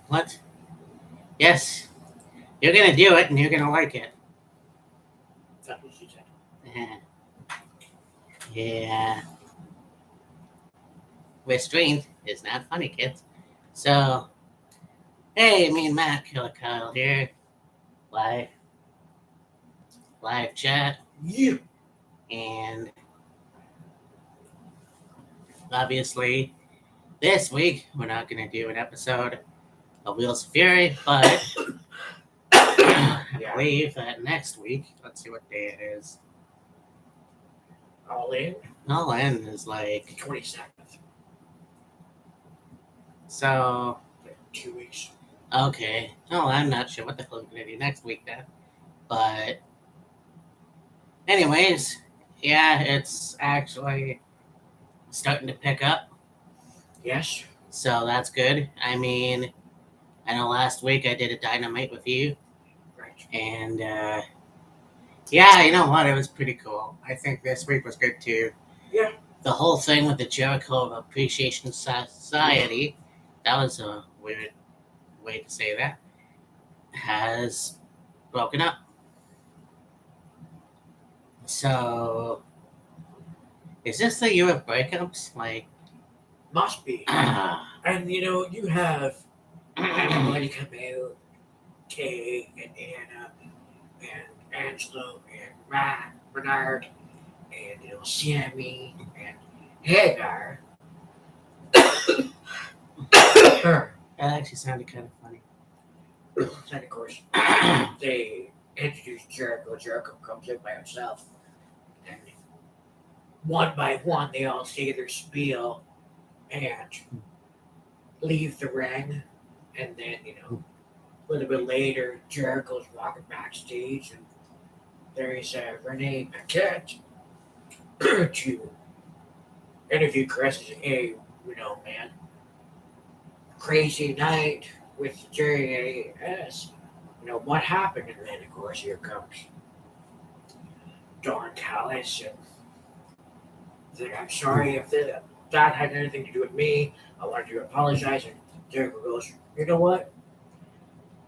What? Yes, you're gonna do it, and you're gonna like it. That's what she said. Yeah. Restraint is not funny, kids. So, hey, me and Matt, Killer Kyle here, live, live chat, Yeah. and obviously, this week we're not gonna do an episode of Wheels of Fury, but I Yeah. believe that next week, let's see what day it is. All in. All in is like 27th. so. Like 2 weeks. Okay. Oh, I'm not sure what the hell we're gonna do next week then. But anyways, yeah, it's actually starting to pick up. Yes. So that's good. I mean, I know last week I did a dynamite with you, Right. and yeah, you know what? It was pretty cool. I think this week was good too. Yeah. The whole thing with the Jericho Appreciation Society, that was a weird way to say that, has broken up. So, is this the year of breakups? Like, Must be. And you have everybody come out, Kay and Anna and Angelo and Matt, Bernard, and Sammy and Hagar. that actually sounded kind of funny. And of course, they introduce Jericho. Jericho comes in by himself, and one by one, they all say their spiel and leave the ring. And then, a little bit later, Jericho's walking backstage, and there's Renee Paquette to interview Chris. And say, hey, man, crazy night with JAS. What happened? And then, of course, here comes Don Callis, and he's like, I'm sorry if that had anything to do with me. I wanted to apologize. And Jericho goes, you know what?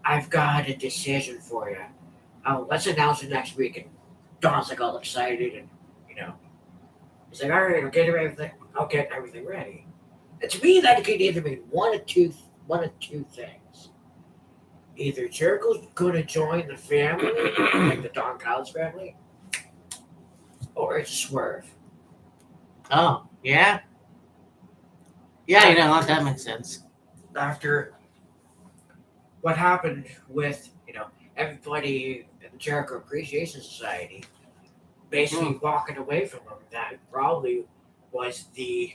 I've got a decision for you. Let's announce it next week. And Don's like all excited, and he's like, all right, I'll get everything ready. And to me, that could either mean one of two things. Either Jericho's gonna join the family, like the Don Callis family, or it's a swerve. Oh, yeah? Yeah, you know what? That makes sense. After what happened with, everybody in the Jericho Appreciation Society basically walking away from him, that probably was the,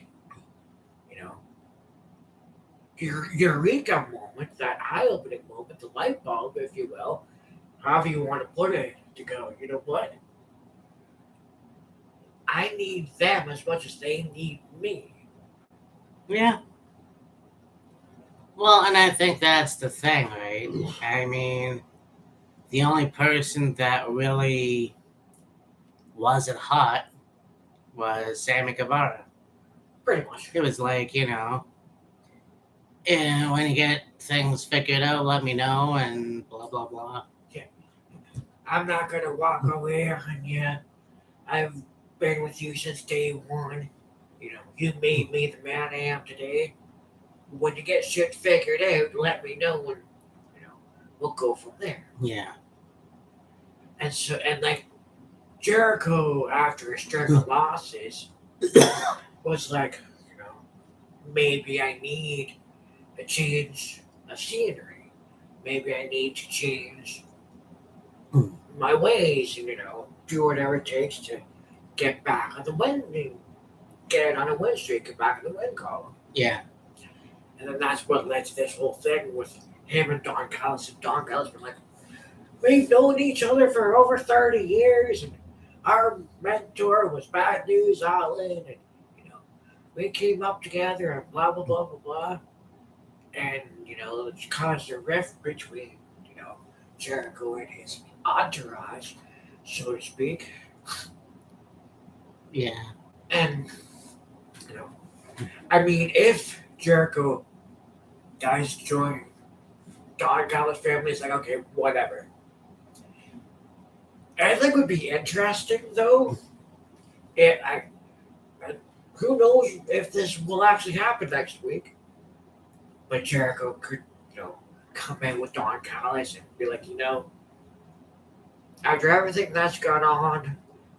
eureka moment, that eye-opening moment, the light bulb, if you will, however you want to put it, to go, you know what? I need them as much as they need me. Yeah. Well, and I think that's the thing, right? I mean, the only person that really wasn't hot was Sammy Guevara. Pretty much. It was like, and when you get things figured out, let me know, and blah, blah, blah. Yeah. I'm not going to walk away on you. I've been with you since day one. You made me the man I am today. When you get shit figured out, let me know, and we'll go from there. Yeah. And like Jericho, after his string of losses, was like, maybe I need a change of scenery. Maybe I need to change my ways, and do whatever it takes to get back on the winning, get on a win streak, get back in the win column. Yeah. And then that's what led to this whole thing with him and Don Callis. And Don Callis were like, we've known each other for over 30 years, and our mentor was Bad News Allen, and we came up together, and blah blah blah blah blah. And it caused a rift between Jericho and his entourage, so to speak. Yeah. And I mean, if Jericho does join Don Callis family is like, okay, whatever. I think would be interesting though. I who knows if this will actually happen next week? But Jericho could, come in with Don Callis and be like, after everything that's gone on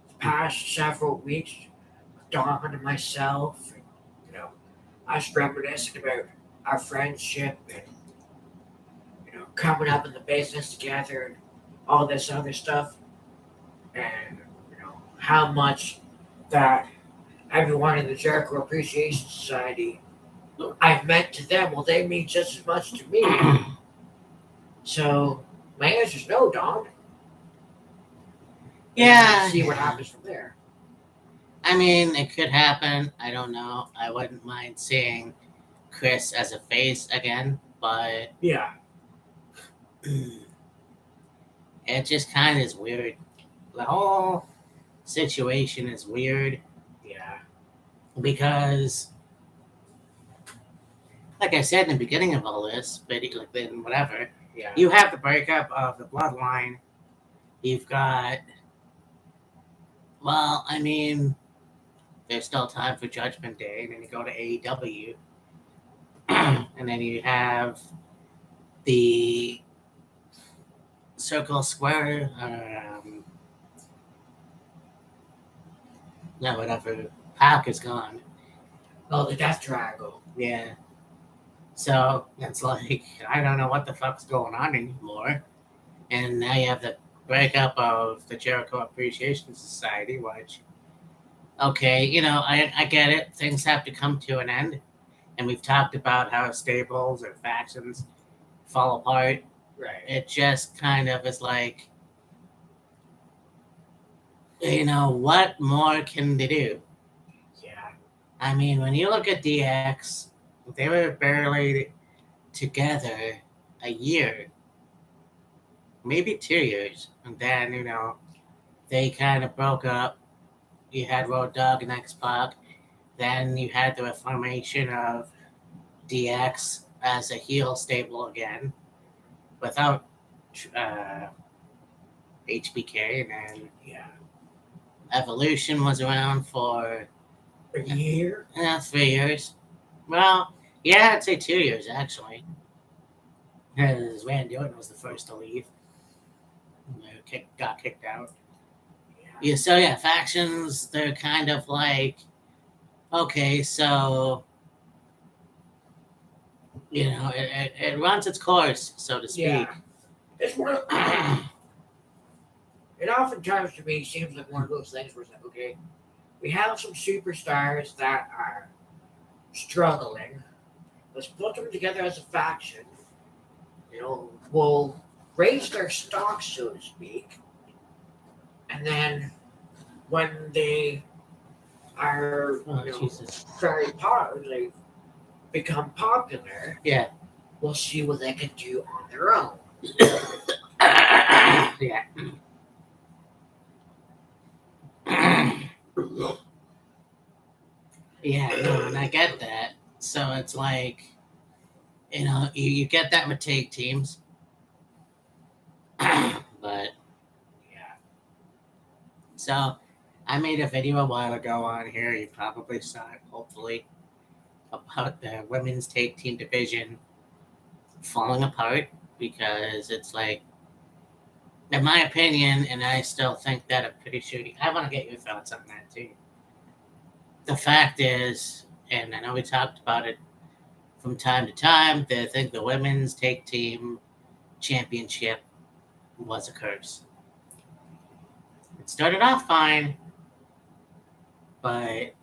the past several weeks, Don and myself, and, us reminiscing about our friendship and coming up in the business together and all this other stuff, and how much that everyone in the Jericho Appreciation Society I've meant to them. Well, they mean just as much to me. So my answer is no, Don. Yeah. See what happens from there. I mean, it could happen. I don't know. I wouldn't mind seeing Chris as a face again, but Yeah. it just kind of is weird. The whole situation is weird Yeah. because, like I said in the beginning of all this, but like then whatever, Yeah. you have the breakup of the bloodline. You've got, well, I mean, there's still time for Judgment Day, and then you go to AEW, and then you have the Circle Square, no, whatever. Pac is gone. Oh, the Death Triangle. Yeah. So it's like, I don't know what the fuck's going on anymore. And now you have the breakup of the Jericho Appreciation Society, which, okay, I get it. Things have to come to an end. And we've talked about how stables or factions fall apart. Right. It just kind of is like, what more can they do? Yeah. I mean, when you look at DX, they were barely together a year, maybe 2 years. And then, they kind of broke up. You had Road Dogg and X-Pac. Then you had the reformation of DX as a heel stable again without HBK. And then Yeah. Evolution was around for A year. 3 years. Well, yeah, I'd say 2 years actually. Because Randy Orton was the first to leave. Got kicked out. Yeah, so yeah, factions, they're kind of like, okay, so, it runs its course, so to speak. Yeah. It's one of, it oftentimes to me seems like one of those things where it's like, okay, we have some superstars that are struggling. Let's put them together as a faction. We'll raise their stock, so to speak. And then when they are Jesus. very popular, they become popular, Yeah. we'll see what they can do on their own. Yeah. Yeah, no, and I get that. So it's like, you get that with tag teams. But, Yeah. so I made a video a while ago on here. You probably saw it, hopefully, about the women's tag team division falling apart because it's like, in my opinion, and I still think that I'm pretty sure. I want to get your thoughts on that too. The fact is, and I know we talked about it from time to time, that I think the women's tag team championship was a curse. It started off fine, but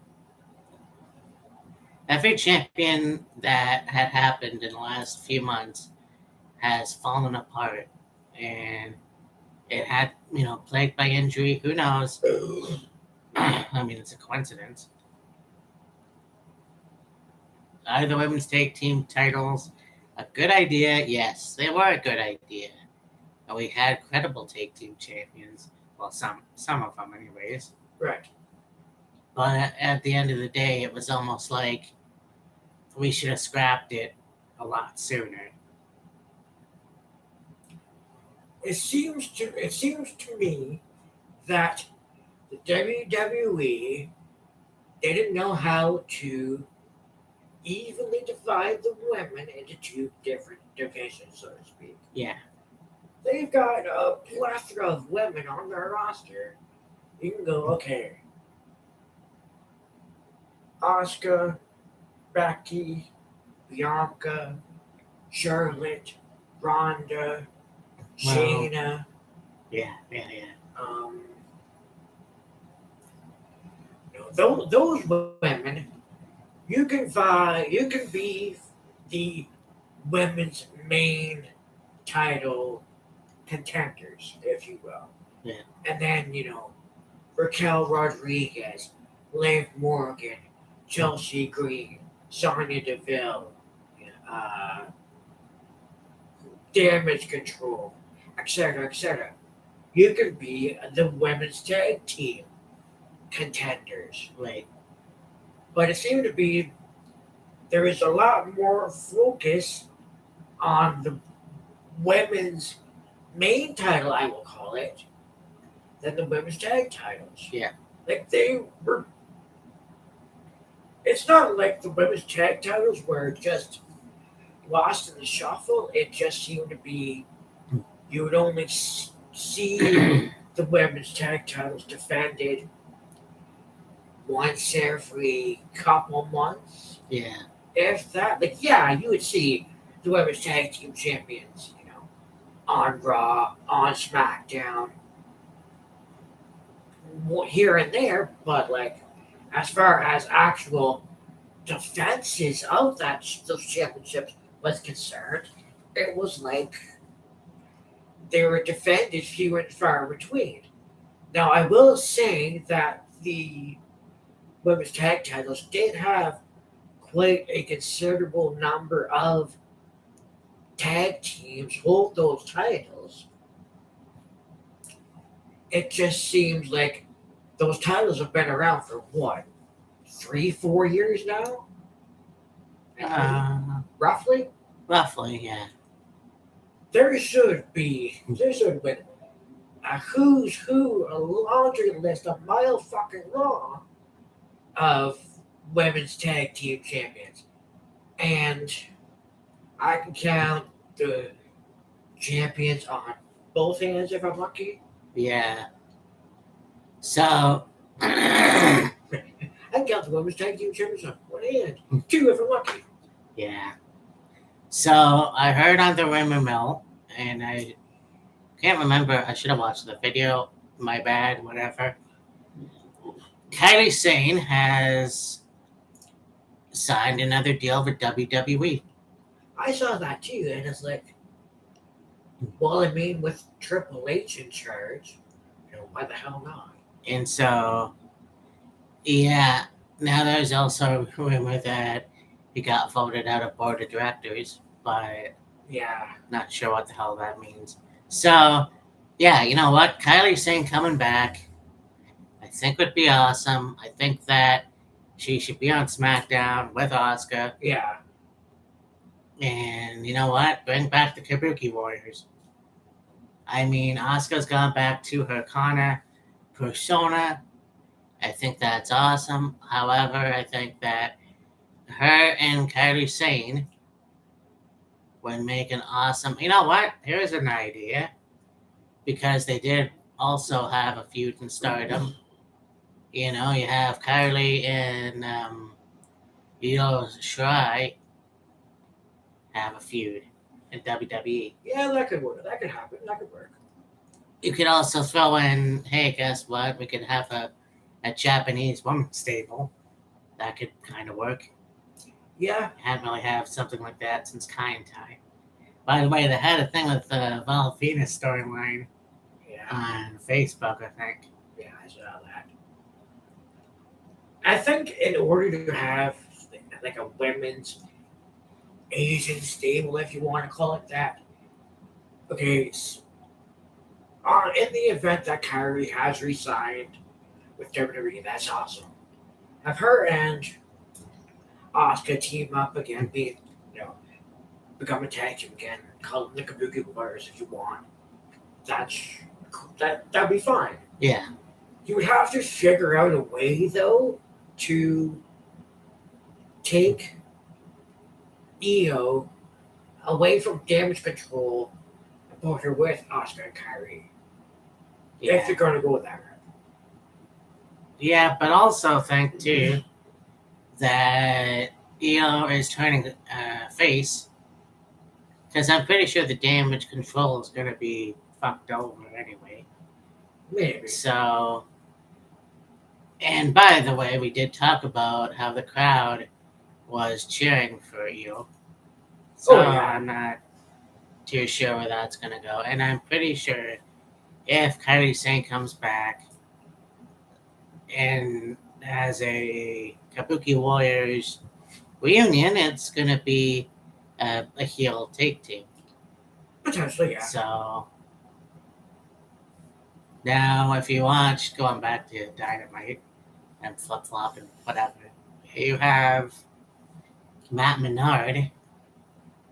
every champion that had happened in the last few months has fallen apart. And it had, plagued by injury. Who knows? I mean, it's a coincidence. Are the women's tag team titles a good idea? Yes, they were a good idea. And we had credible tag team champions. Well, some of them, anyways. Right. But at the end of the day, it was almost like we should have scrapped it a lot sooner. it seems to me that the WWE didn't know how to evenly divide the women into two different divisions, so to speak. Yeah. They've got a plethora of women on their roster. You can go, okay, Asuka, Becky, Bianca, Charlotte, Ronda, Well, Shayna. yeah, yeah, yeah. Um, those women, you can be the women's main title contenders, if you will. Yeah. And then, Raquel Rodriguez, Liv Morgan, Chelsea Green, Sonya Deville, uh, Damage Control, etc., etc. You can be the women's tag team contenders. Right. But it seemed to be there is a lot more focus on the women's main title, I will call it, than the women's tag titles. Yeah. Like they were. It's not like the women's tag titles were just lost in the shuffle. It just seemed to be you would only see the women's tag titles defended once every couple months. Yeah. If that, like, yeah, you would see the women's tag team champions, on Raw, on SmackDown, here and there, but like, as far as actual defenses of those championships was concerned, it was like they were defended few and far between. Now, I will say that the women's tag titles did have quite a considerable number of tag teams hold those titles. It just seems like those titles have been around for what, 3, 4 years now? Uh, Roughly? roughly, yeah. There should be a who's who, a laundry list, a mile fucking long of women's tag team champions. And I can count the champions on both hands if I'm lucky. Yeah. So, I can count the women's tag team champions on one hand. Two if I'm lucky. yeah. So I heard on the rumor mill, and I can't remember. I should have watched the video. My bad. Whatever. Kylie Sane has signed another deal with WWE, I saw that too, and it's like, well, I mean, with Triple H in charge, why the hell not? and so yeah. Now there's also a rumor that he got voted out of board of directors, but Yeah, not sure what the hell that means. So yeah, you know what? Kylie Sane coming back, I think would be awesome. I think that she should be on SmackDown with Asuka. yeah, And you know what? Bring back the Kabuki Warriors. I mean, Asuka's gone back to her Kana persona. I think that's awesome. However, I think that her and Kylie Sane would make an awesome. You know what? Here's an idea. Because they did also have a feud in Stardom. You know, you have Kylie and Io Shirai have a feud in WWE. yeah. That could work. That could happen. That could work. You could also throw in, hey, guess what? We could have a Japanese woman stable. That could kind of work. Yeah, Hadn't really had something like that since Kaientai. By the way, they had a thing with the Val Venus storyline yeah, on Facebook, I think. yeah. I saw that. I think in order to have like a women's Asian stable, if you want to call it that, okay, in the event that Kyrie has resigned with WWE, that's awesome. Have her and Asuka team up again, you know, become a tag team again. Call them the Kabuki Warriors if you want. that'd be fine. Yeah. You would have to figure out a way though to take Io away from damage control and put her with Oscar and Kyrie. If Yeah. you're gonna go that route. Yeah, but also think too that is turning face because I'm pretty sure the damage control is going to be fucked over anyway. Maybe. So, and by the way, we did talk about how the crowd was cheering for Io. So Oh, yeah. I'm not too sure where that's going to go. And I'm pretty sure if Kyrie Sane comes back and as a Kabuki Warriors reunion, it's going to be a heel take team. Potentially, yeah. So now, if you watch, going back to Dynamite and flip flop and whatever, you have Matt Menard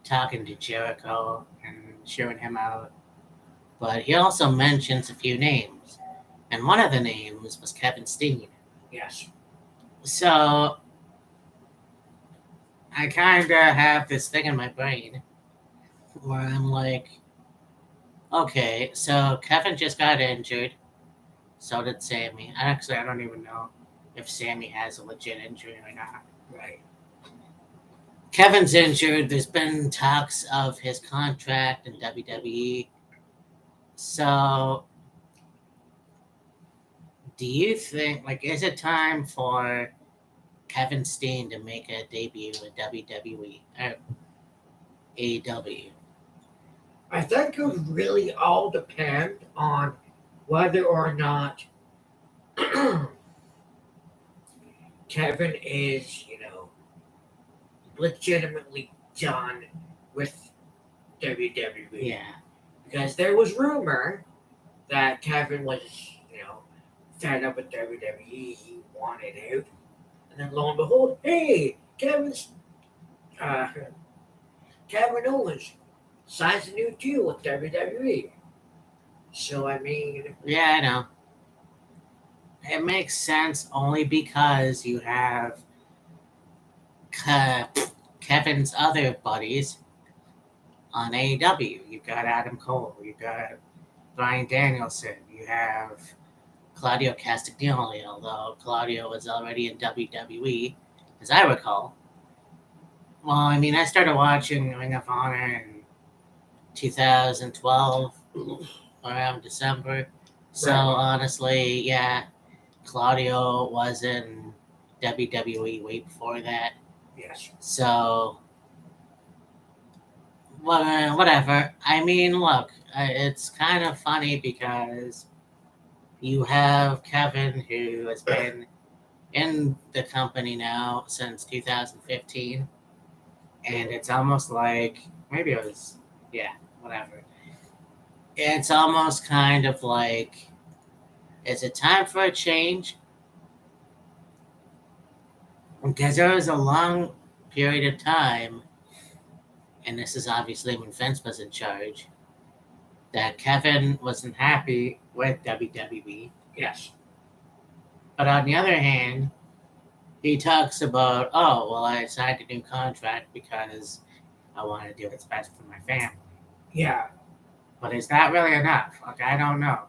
talking to Jericho and showing him out. But he also mentions a few names. And one of the names was Kevin Steen. Yes. So I kind of have this thing in my brain where I'm like, okay, so Kevin just got injured. So did Sammy. Actually, I don't even know if Sammy has a legit injury or not. Right. Kevin's injured. There's been talks of his contract in WWE. So, do you think, is it time for Kevin Steen to make a debut in WWE or AEW? I think it would really all depend on whether or not Kevin is, legitimately done with WWE. Yeah. Because there was rumor that Kevin was, fed up with WWE, he wanted out. And then lo and behold, hey, Kevin Owens signs a new deal with WWE. So, I mean, Yeah, I know. It makes sense only because you have Kevin's other buddies on AEW. You've got Adam Cole, you've got Bryan Danielson, you have Claudio Castagnoli, although Claudio was already in WWE, as I recall. Well, I mean, I started watching Ring of Honor in 2012, around December. So, Right. honestly, yeah, Claudio was in WWE way before that. yes. So, whatever. I mean, look, it's kind of funny because you have Kevin, who has been in the company now since 2015, and it's almost like maybe it was, yeah, whatever. It's almost kind of like, is it time for a change? Because there was a long period of time, and this is obviously when Vince was in charge, that Kevin wasn't happy with WWE. Yes. But on the other hand, he talks about, oh, well, I signed a new contract because I want to do what's best for my family. Yeah. But is that really enough? Like, I don't know.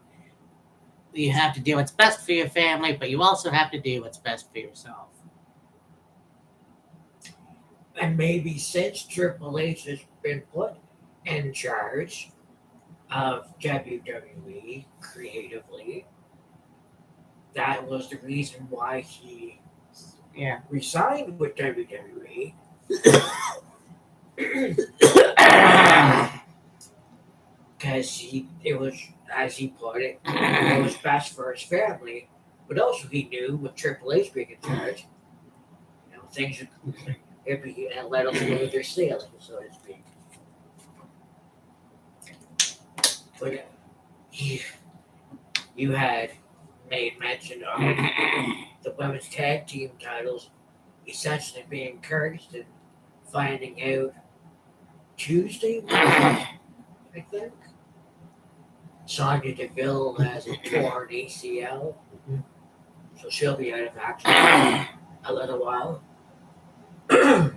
You have to do what's best for your family, but you also have to do what's best for yourself. And maybe since Triple H has been put in charge of WWE creatively, that was the reason why he Yeah. resigned with WWE. Because it was, as he put it was best for his family, but also he knew with Triple H being in charge, things would be a little smoother sailing, so to speak. But you had made mention of the women's tag team titles essentially being cursed and finding out Tuesday, I think. Sonya Deville has a torn ACL, Mhm. so she'll be out of action a little while. Yeah.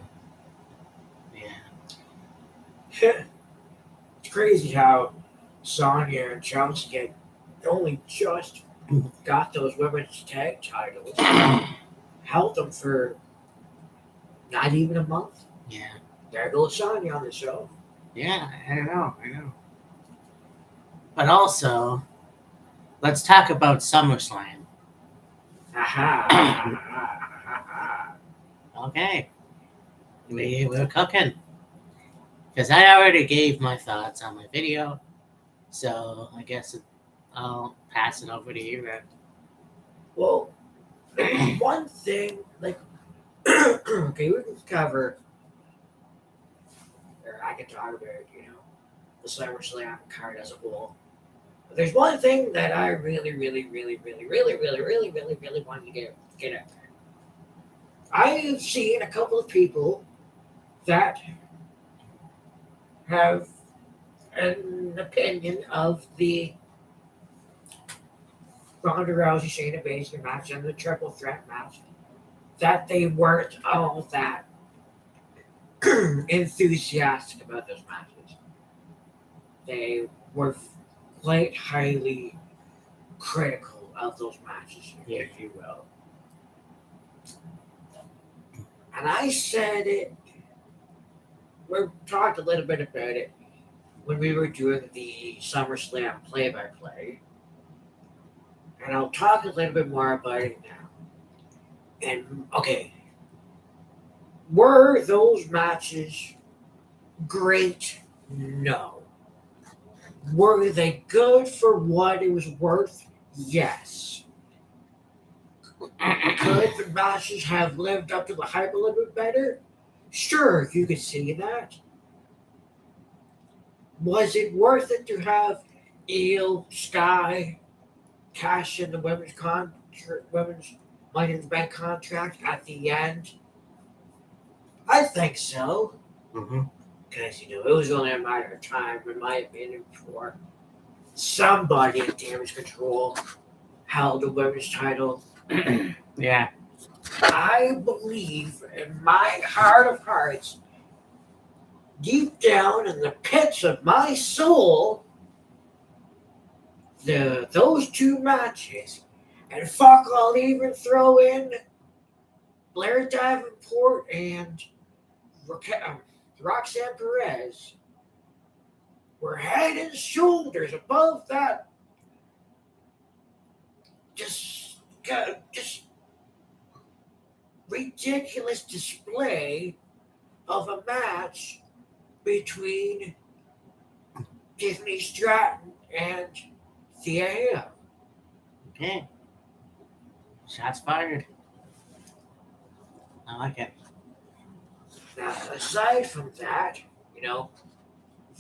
It's crazy how Sonya and Chelsea had only just got those women's tag titles, held them for not even a month. Yeah. There goes Sonya on the show. Yeah, I know. But also, let's talk about SummerSlam. Aha. Okay. We're cooking. Because I already gave my thoughts on my video. So I guess I'll pass it over to you then. Well, there's one thing, like, okay, we can cover, or I can talk about, the SummerSlam card as a whole. But there's one thing that I really want to get at. I've seen a couple of people that have an opinion of the Ronda Rousey Shayna Baszler match and the triple threat match that they weren't all that enthusiastic about those matches. They were quite highly critical of those matches, if you will. And I said it, we talked a little bit about it when we were doing the SummerSlam play-by-play. And I'll talk a little bit more about it now. And, okay, were those matches great? No. Were they good for what it was worth? Yes. Could the matches have lived up to the hype a little bit better? Sure, you could see that. Was it worth it to have Eel, Sky cash in the women's Money in the Bank contract at the end? I think so. Mm-hmm. Because, it was only a matter of time, in my opinion, for somebody in Damage Control held the women's title. Yeah. I believe in my heart of hearts, deep down in the pits of my soul, those two matches, and fuck, I'll even throw in Blair Davenport and Roxanne Perez, were head and shoulders above that just ridiculous display of a match between Tiffany Stratton and Thea Hale. Okay. Shots fired. I like it. Now, aside from that,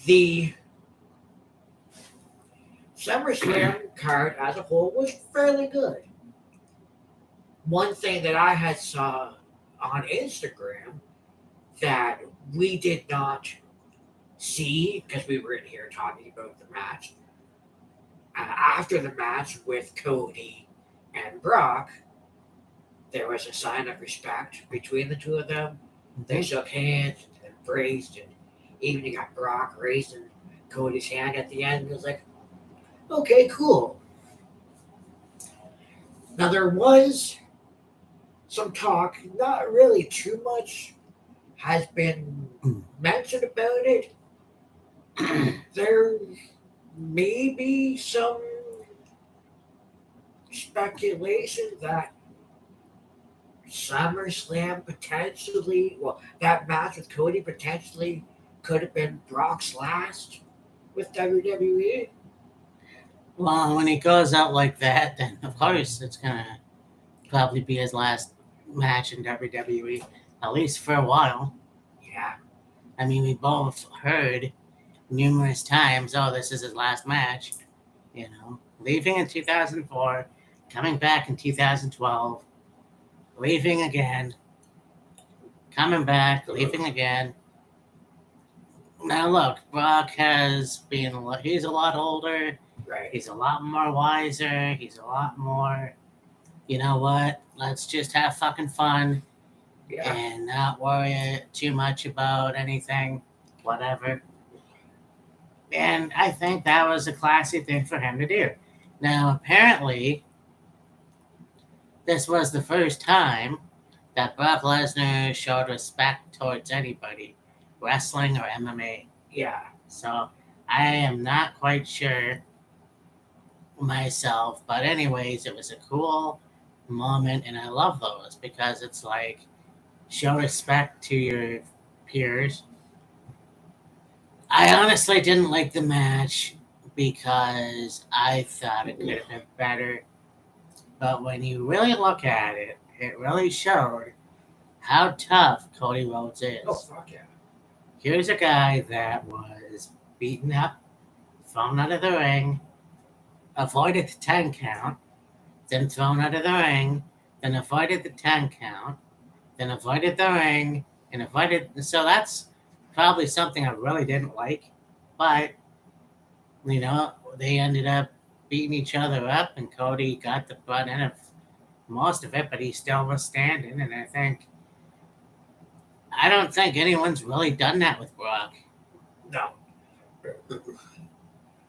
the SummerSlam card as a whole was fairly good. One thing that I had saw on Instagram that we did not see because we were in here talking about the match. After the match with Cody and Brock, there was a sign of respect between the two of them. They shook hands and embraced, and even you got Brock raising Cody's hand at the end. It was like, okay, cool. Now there was some talk, not really too much has been mentioned about it. There may be some speculation that SummerSlam potentially, that match with Cody potentially could have been Brock's last with WWE. Well, when he goes out like that, then of course it's gonna probably be his last match in WWE, at least for a while. Yeah. I mean, we both heard numerous times, oh, this is his last match. Leaving in 2004, coming back in 2012, leaving again, coming back, leaving again. Now look, Brock has been, he's a lot older. Right. He's a lot more wiser. He's a lot more, you know what? Let's just have fucking fun Yeah. and not worry too much about anything, whatever. And I think that was a classy thing for him to do. Now, apparently, this was the first time that Brock Lesnar showed respect towards anybody, wrestling or MMA. Yeah. So I am not quite sure myself, but anyways, it was a cool moment, and I love those because it's like show respect to your peers. I honestly didn't like the match because I thought it could have been better. But when you really look at it, it really showed how tough Cody Rhodes is. Oh fuck yeah. Here's a guy that was beaten up, thrown out of the ring, avoided the 10 count, then thrown out of the ring, then avoided the 10 count, then avoided the ring, and avoided. So that's probably something I really didn't like. But, you know, they ended up beating each other up, and Cody got the butt end of most of it, but he still was standing. And I don't think anyone's really done that with Brock. No.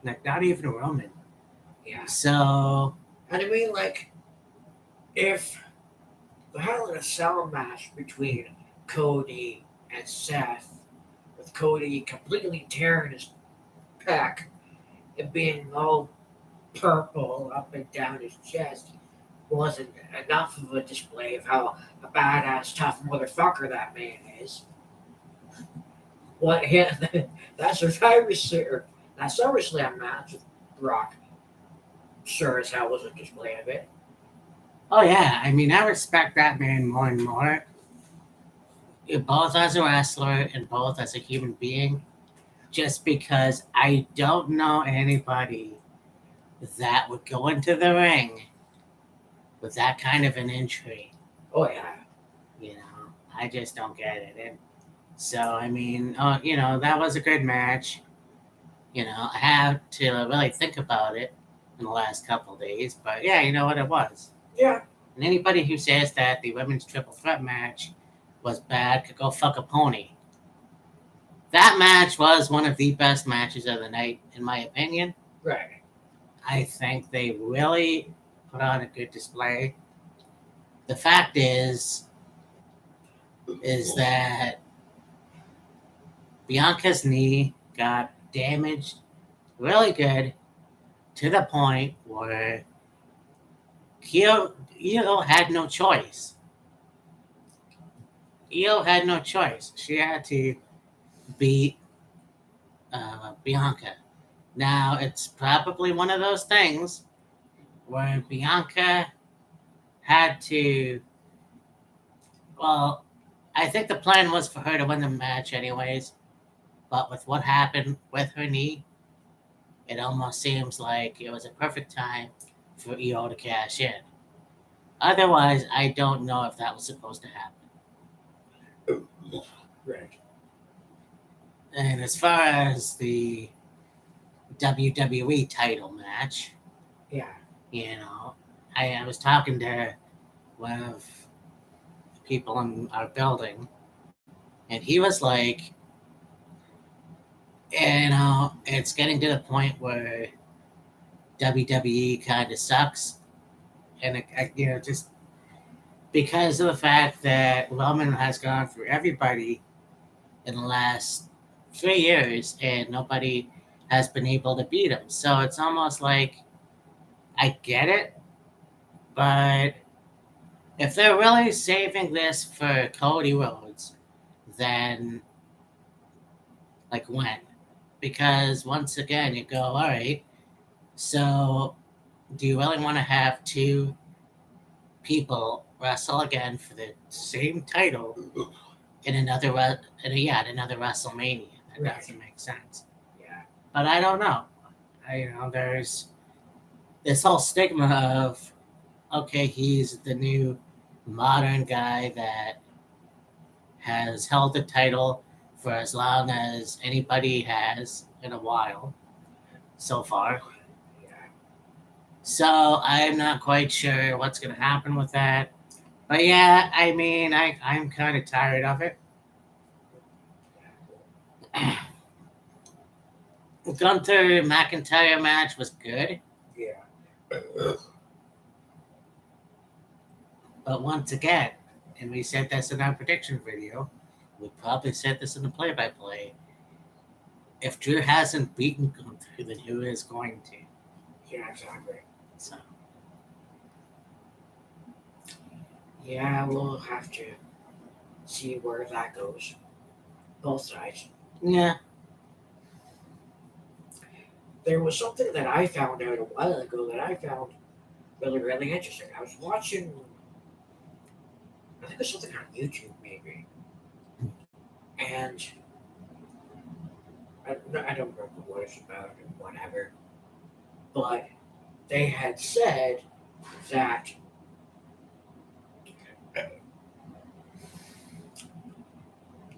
Like, not even Roman. Yeah. So, And I mean, like, if the Hell in a Cell match between Cody and Seth, with Cody completely tearing his pec and being all purple up and down his chest, wasn't enough of a display of how a badass, tough motherfucker that man is. What? Yeah, that SummerSlam match with Brock sure as hell was a display of it. oh yeah, I mean, I respect that man more and more, both as a wrestler and both as a human being, just because I don't know anybody that would go into the ring with that kind of an injury. Oh yeah. You know, I just don't get it. And so, I mean, you know, that was a good match. You know, I have to really think about it in the last couple of days, but yeah, you know what it was. Yeah. And anybody who says that the women's triple threat match was bad could go fuck a pony. That match was one of the best matches of the night, in my opinion. Right. I think they really put on a good display. The fact is that Bianca's knee got damaged really good to the point where Io had no choice. Io had no choice. She had to beat Bianca. Now, it's probably one of those things where Bianca had to. Well, I think the plan was for her to win the match, anyways. But with what happened with her knee, it almost seems like it was a perfect time for Io to cash in. Otherwise, I don't know if that was supposed to happen. Right. And as far as the WWE title match, Yeah. you know, I was talking to one of the people in our building, and he was like, you know, it's getting to the point where WWE kind of sucks. And, you know, just because of the fact that Roman has gone through everybody in the last 3 years and nobody has been able to beat him. So it's almost like I get it, but if they're really saving this for Cody Rhodes, then like when? Because once again, you go, all right, so do you really want to have two people wrestle again for the same title in another another WrestleMania? That Right. doesn't make sense. Yeah. But I don't know. There's this whole stigma of, okay, he's the new modern guy that has held the title for as long as anybody has in a while so far. Yeah. So I'm not quite sure what's going to happen with that. But yeah, I mean, I'm kind of tired of it. Gunther McIntyre match was good, Yeah. but once again, and we said this in our prediction video, we probably said this in the play-by-play. If Drew hasn't beaten Gunther, then who is going to? Yeah, exactly. So Yeah, we'll have to see where that goes. Both sides. yeah, There was something that I found out a while ago that I found really, really interesting. I was watching, I think it was something on YouTube maybe, and I don't remember what it's about or whatever, but they had said that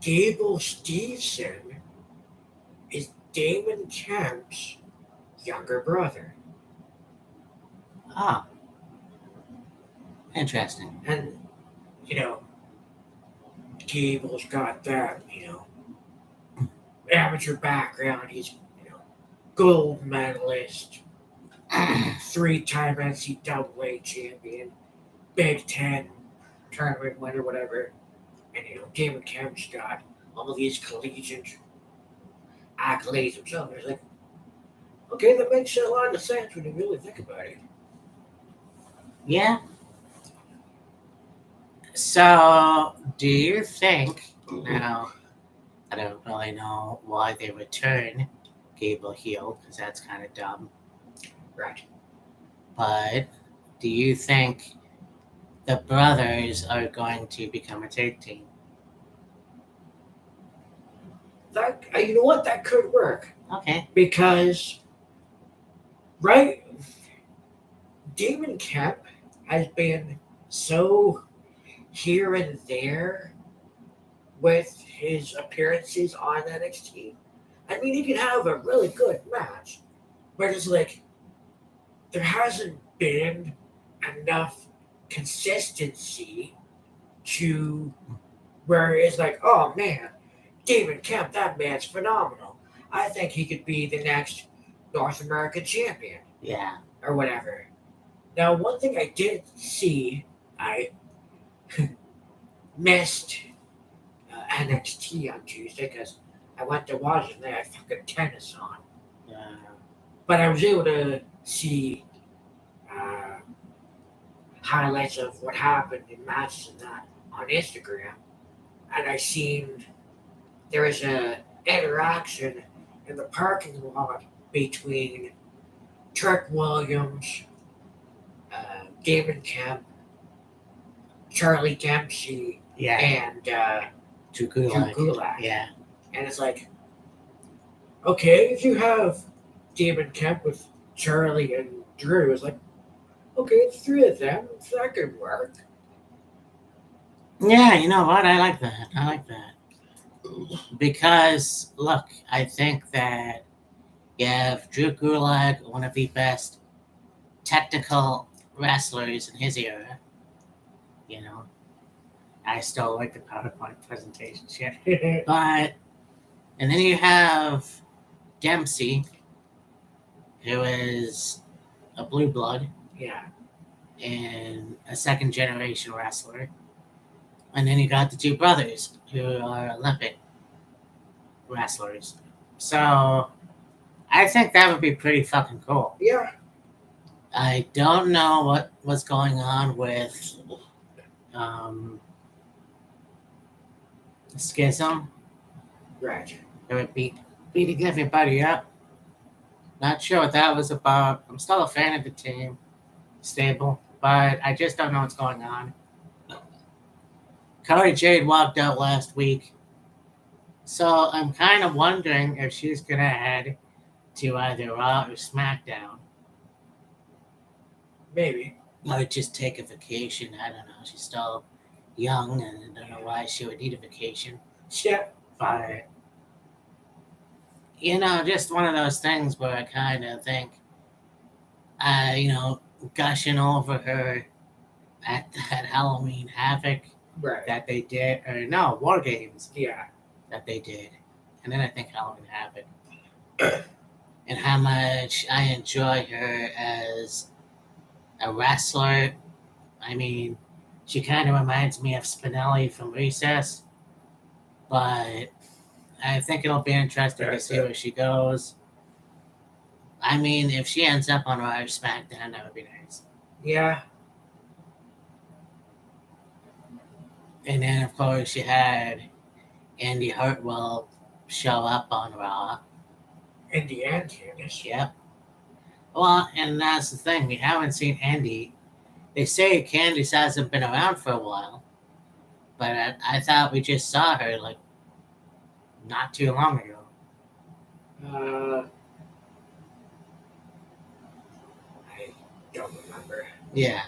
Gable Steveson is Damon Kemp's younger brother. ah, interesting. And, you know, Gable's got that, amateur background. He's, gold medalist, 3-time NCAA champion, Big Ten tournament winner, whatever. And, Damon Kemp's got all these collegiate accolades himself. It's like, okay, that makes a lot of sense when you really think about it. Yeah. So, do you think now? I don't really know why they return Gable heel because that's kind of dumb. Right. But do you think the brothers are going to become a tag team? That you know what? That could work Okay. because, right, Damon Kemp has been so here and there with his appearances on NXT. I mean, he can have a really good match, but it's like there hasn't been enough consistency to where it's like, oh man, Damon Kemp, that man's phenomenal. I think he could be the next North American champion Yeah. or whatever. Now, one thing I did see, I missed NXT on Tuesday because I went to watch it and they had fucking tennis on. But I was able to see highlights of what happened in matches and that on Instagram, and I seen there was a interaction in the parking lot between Trick Williams, Damon Kemp, Charlie Dempsey, Yeah. and Drew Drew Gulak. Gulak. Yeah. And it's like, okay, if you have Damon Kemp with Charlie and Drew, it's like, okay, it's 3 of them. That could work. Yeah, you know what? I like that. I like that. Because, look, I think that you have Drew Gulak, one of the best technical wrestlers in his era. You know, I still like the PowerPoint presentation shit. But, and then you have Dempsey, who is a blue blood Yeah. and a second generation wrestler. And then you got the two brothers, who are Olympic wrestlers. So, I think that would be pretty fucking cool. Yeah. I don't know what was going on with Schism. Right. They were beating everybody up. Not sure what that was about. I'm still a fan of the team, stable, but I just don't know what's going on. Cody Jade walked out last week, so I'm kind of wondering if she's gonna head to either Raw or SmackDown. Maybe. Or just take a vacation. I don't know. She's still young, and I don't know why she would need a vacation. Yeah. But, just one of those things where I kind of think, you know, gushing over her at that Halloween Havoc Right. that they did, or no, War Games Yeah. that they did, and then I think Halloween Havoc, and how much I enjoy her as a wrestler. I mean, she kind of reminds me of Spinelli from Recess, but I think it'll be interesting to see where she goes. I mean, if she ends up on Raw or SmackDown, that would be nice. Yeah. And then, of course, you had Andy Hartwell show up on Raw. In the end, Candice. Yep. Well, and that's the thing. We haven't seen Andy. They say Candice hasn't been around for a while, but I thought we just saw her like not too long ago. I don't remember. Yeah.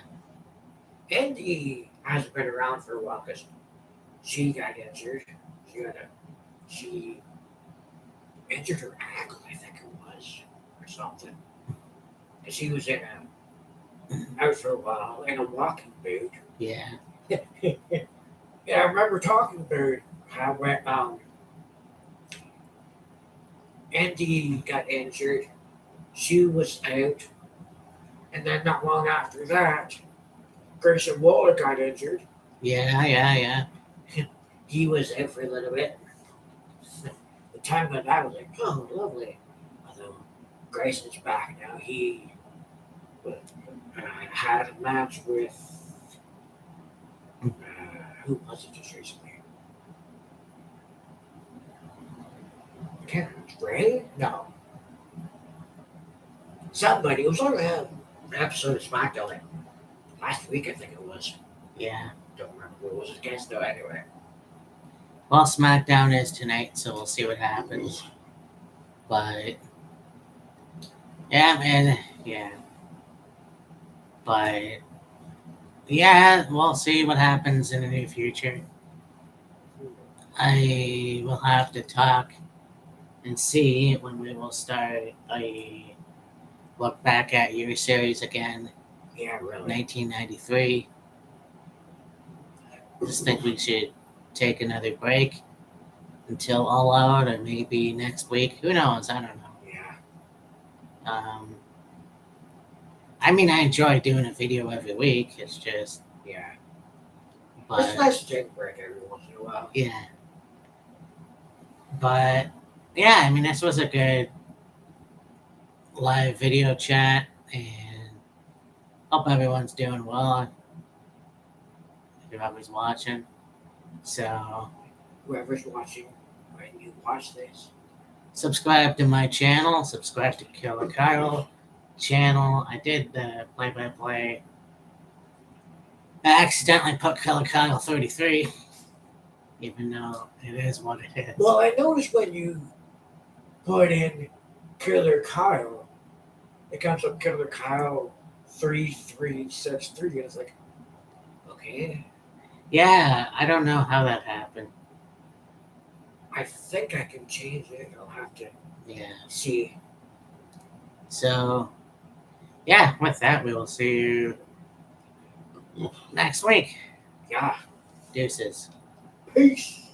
Andy hasn't been around for a while because she got injured. She injured her ankle, I think it was, or something. Because she was out for a while in a walking boot. Yeah. Yeah, I remember talking about how Andy got injured. She was out. And then not long after that, Grayson Waller got injured. Yeah. He was out for a little bit. The time went by, I was like, oh, lovely. Although Grayson's back now. He had a match with who was it just recently? I can't remember. Ray? No. Somebody. It was on an episode of SmackDown like last week, I think it was. Yeah. Don't remember who it was against though. Anyway. Well, SmackDown is tonight, so we'll see what happens. But yeah, man, yeah. But yeah, we'll see what happens in the near future. I will have to talk and see when we will start a look back at your series again, Yeah, really. 1993. Just think we should take another break until All Out, or maybe next week. Who knows? I don't know. Yeah. I mean, I enjoy doing a video every week. It's just, Yeah. but It's nice to take a break every once in a while. yeah. But yeah, I mean, this was a good live video chat, and hope everyone's doing well. Whoever's watching. So Whoever's watching, when you watch this, subscribe to my channel. Subscribe to Killer Kyle channel. I did the play-by-play. I accidentally put Killer Kyle 33, even though it is what it is. well, I noticed when you put in Killer Kyle, it comes up Killer Kyle 3363. And it's like, okay, Yeah, I don't know how that happened. I think I can change it. I'll have to Yeah. see. So, yeah, with that, we will see you next week. Yeah. Deuces. Peace.